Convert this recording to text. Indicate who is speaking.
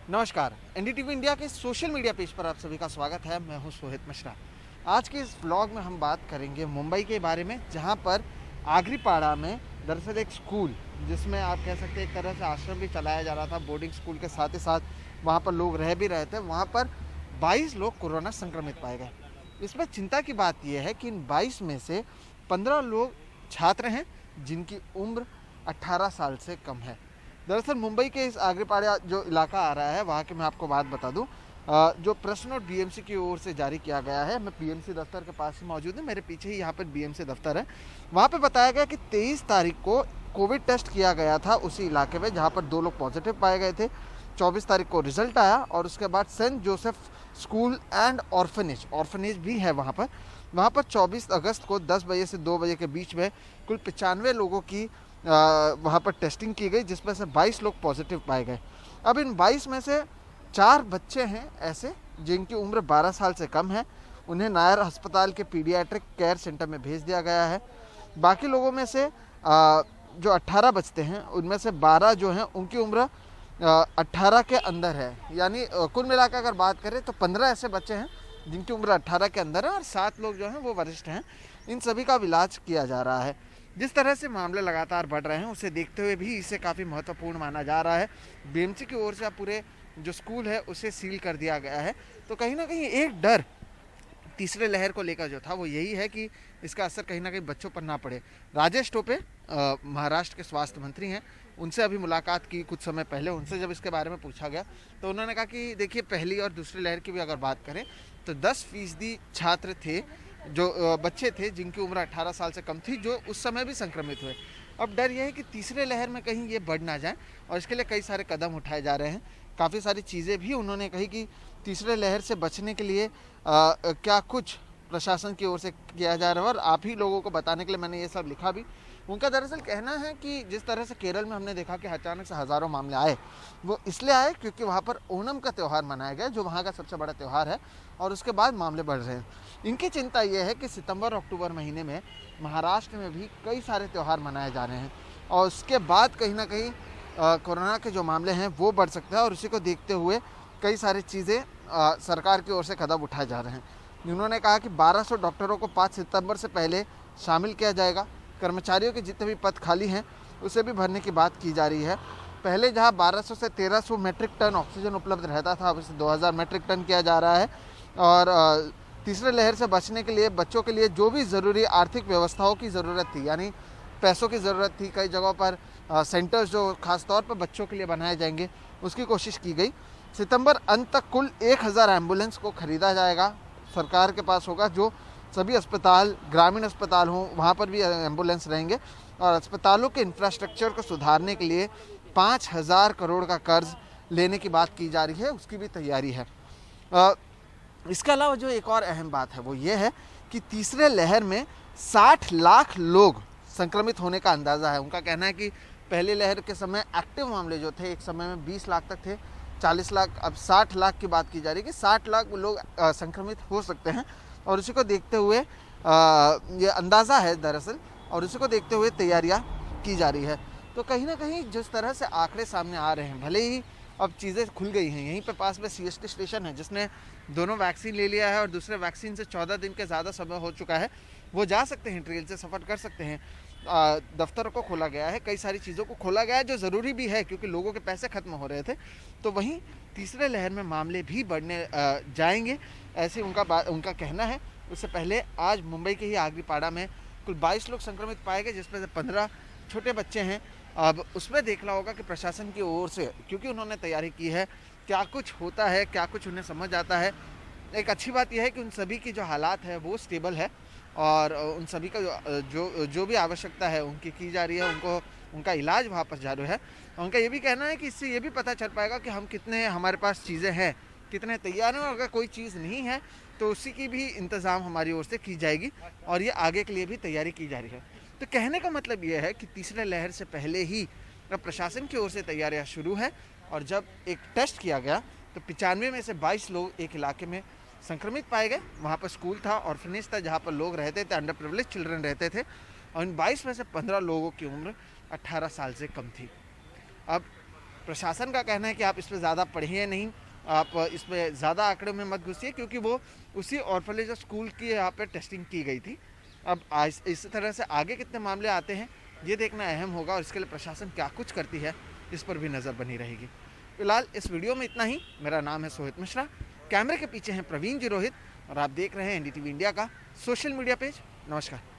Speaker 1: नमस्कार। NDTV India के social media page पर आप सभी का स्वागत है। मैं हूं सोहित मिश्रा। आज के इस व्लॉग में हम बात करेंगे मुंबई के बारे में, जहां पर आगरीपाड़ा में दरअसल एक स्कूल, जिसमें आप कह सकते हैं एक तरह से आश्रम भी चलाया जा रहा था, बोर्डिंग स्कूल के साथ ही साथ वहां पर लोग रह भी रहे थे। वहां पर 22 लोग कोरोना संक्रमित पाए गए। इसमें चिंता की बात यह है कि इन 22 में से 15 लोग छात्र हैं जिनकी उम्र 18 साल से कम है। दरअसल मुंबई के इस आगरीपाड़ा जो इलाका आ रहा है, वहाँ की मैं आपको बात बता दूं। जो प्रश्न नोट बीएमसी की ओर से जारी किया गया है, मैं बीएमसी दफ्तर के पास ही मौजूद हूँ। मेरे पीछे ही यहाँ पर बीएमसी दफ्तर है। वहाँ पे बताया गया कि 23 तारीख को कोविड टेस्ट किया गया था उसी इलाके में, जहाँ पर 2 लोग पॉजिटिव पाए गए थे। 24 तारीख को रिजल्ट आया और उसके बाद Saint Joseph school and orphanage भी है वहाँ पर 24 अगस्त को 10 बजे से 2 बजे के बीच में कुल 95 लोगों की वहाँ पर टेस्टिंग की गई, जिसमें से 22 लोग पॉजिटिव पाए गए। अब इन 22 में से 4 बच्चे हैं ऐसे जिनकी उम्र 12 साल से कम है। उन्हें नायर अस्पताल के पीडियाट्रिक केयर सेंटर में भेज दिया गया है। बाकी लोगों में से जो 18 बचते हैं, उनमें से 12 जो हैं उनकी उम्र 18 के अंदर है। यानी कुल मिलाकर अगर बात करें तो 15 ऐसे बच्चे हैं जिनकी उम्र 18 के अंदर है और 7 लोग जो हैं वो वरिष्ठ हैं। इन सभी का इलाज किया जा रहा है। जिस तरह से मामले लगातार बढ़ रहे हैं, उसे देखते हुए भी इसे काफ़ी महत्वपूर्ण माना जा रहा है। बीएमसी की ओर से अब पूरे जो स्कूल है उसे सील कर दिया गया है। तो कहीं ना कहीं एक डर तीसरे लहर को लेकर जो था वो यही है कि इसका असर कहीं ना कहीं बच्चों पर ना पड़े। राजेश टोपे महाराष्ट्र के स्वास्थ्य मंत्री हैं, उनसे अभी मुलाकात की कुछ समय पहले। उनसे जब इसके बारे में पूछा गया तो उन्होंने कहा कि देखिए, पहली और दूसरी लहर की भी अगर बात करें तो 10% छात्र थे, जो बच्चे थे जिनकी उम्र 18 साल से कम थी, जो उस समय भी संक्रमित हुए। अब डर यह है कि तीसरे लहर में कहीं ये बढ़ ना जाए और इसके लिए कई सारे कदम उठाए जा रहे हैं। काफ़ी सारी चीज़ें भी उन्होंने कही कि तीसरे लहर से बचने के लिए क्या कुछ प्रशासन की ओर से किया जा रहा है, और आप ही लोगों को बताने के लिए मैंने ये सब लिखा भी। उनका दरअसल कहना है कि जिस तरह से केरल में हमने देखा कि अचानक से हज़ारों मामले आए, वो इसलिए आए क्योंकि वहाँ पर ओणम का त्यौहार मनाया गया, जो वहाँ का सबसे बड़ा त्यौहार है, और उसके बाद मामले बढ़ रहे हैं। इनकी चिंता ये है कि सितंबर अक्टूबर महीने में महाराष्ट्र में भी कई सारे त्यौहार मनाए जा रहे हैं और उसके बाद कहीं ना कहीं कोरोना के जो मामले हैं वो बढ़ सकते हैं, और उसी को देखते हुए कई सारी चीज़ें सरकार की ओर से कदम उठाए जा रहे हैं। उन्होंने कहा कि 1200 डॉक्टरों को 5 सितंबर से पहले शामिल किया जाएगा। कर्मचारियों के जितने भी पद खाली हैं उसे भी भरने की बात की जा रही है। पहले जहां 1200 से 1300 मेट्रिक टन ऑक्सीजन उपलब्ध रहता था, अब इसे 2000 मेट्रिक टन किया जा रहा है। और तीसरे लहर से बचने के लिए बच्चों के लिए जो भी ज़रूरी आर्थिक व्यवस्थाओं की ज़रूरत थी, यानी पैसों की ज़रूरत थी, कई जगहों पर सेंटर्स जो खास तौर पर बच्चों के लिए बनाए जाएंगे, उसकी कोशिश की गई। सितंबर अंत तक कुल 1000 एम्बुलेंस को खरीदा जाएगा, सरकार के पास होगा। जो सभी अस्पताल, ग्रामीण अस्पताल हों, वहाँ पर भी एम्बुलेंस रहेंगे। और अस्पतालों के इंफ्रास्ट्रक्चर को सुधारने के लिए 5000 करोड़ का कर्ज लेने की बात की जा रही है, उसकी भी तैयारी है। इसके अलावा जो एक और अहम बात है वो ये है कि तीसरे लहर में 60 लाख लोग संक्रमित होने का अंदाज़ा है। उनका कहना है कि पहले लहर के समय एक्टिव मामले जो थे एक समय में 20 लाख तक थे, 40 लाख, अब 60 लाख की बात की जा रही है कि 60 लाख लोग संक्रमित हो सकते हैं। और उसी को देखते हुए ये अंदाज़ा है दरअसल, और उसी को देखते हुए तैयारियां की जा रही है। तो कहीं ना कहीं जिस तरह से आंकड़े सामने आ रहे हैं, भले ही अब चीज़ें खुल गई हैं, यहीं पे पास में सीएसटी स्टेशन है जिसने दोनों वैक्सीन ले लिया है और दूसरे वैक्सीन से 14 दिन के ज़्यादा समय हो चुका है, वो जा सकते हैं, ट्रेन से सफ़र कर सकते हैं। दफ्तर को खोला गया है, कई सारी चीज़ों को खोला गया है, जो ज़रूरी भी है क्योंकि लोगों के पैसे ख़त्म हो रहे थे। तो वहीं तीसरे लहर में मामले भी बढ़ने जाएंगे, ऐसे उनका कहना है। उससे पहले आज मुंबई के ही आगरीपाड़ा में कुल 22 लोग संक्रमित पाए गए, जिसमें से 15 छोटे बच्चे हैं। अब उसमें देखना होगा कि प्रशासन की ओर से, क्योंकि उन्होंने तैयारी की है, क्या कुछ होता है, क्या कुछ उन्हें समझ आता है। एक अच्छी बात यह है कि उन सभी की जो हालात है वो स्टेबल है और उन सभी का जो भी आवश्यकता है उनकी की जा रही है, उनका इलाज वहाँ पर जारी है। उनका ये भी कहना है कि इससे ये भी पता चल पाएगा कि हम कितने, हमारे पास चीज़ें हैं, कितने तैयार हैं, और अगर कोई चीज़ नहीं है तो उसी की भी इंतज़ाम हमारी ओर से की जाएगी और ये आगे के लिए भी तैयारी की जा रही है। तो कहने का मतलब ये है कि तीसरे लहर से पहले ही अब प्रशासन की ओर से तैयारियां शुरू है। और जब एक टेस्ट किया गया तो 95 में से 22 लोग एक इलाके में संक्रमित पाए गए। वहाँ पर स्कूल था, ऑर्फनेज था, जहाँ पर लोग रहते थे, अंडर प्रिविलेज चिल्ड्रन रहते थे, और इन 22 में से 15 लोगों की उम्र 18 साल से कम थी। अब प्रशासन का कहना है कि आप इस पर ज़्यादा पढ़िए नहीं, आप इसमें ज़्यादा आंकड़ों में मत घुसिए, क्योंकि वो उसी ऑर्फनेज स्कूल की यहाँ पर टेस्टिंग की गई थी। अब इस तरह से आगे कितने मामले आते हैं ये देखना अहम होगा, और इसके लिए प्रशासन क्या कुछ करती है इस पर भी नज़र बनी रहेगी। फिलहाल इस वीडियो में इतना ही। मेरा नाम है सोहित मिश्रा, कैमरे के पीछे हैं प्रवीण जी रोहित, और आप देख रहे हैं एनडीटीवी इंडिया का सोशल मीडिया पेज। नमस्कार।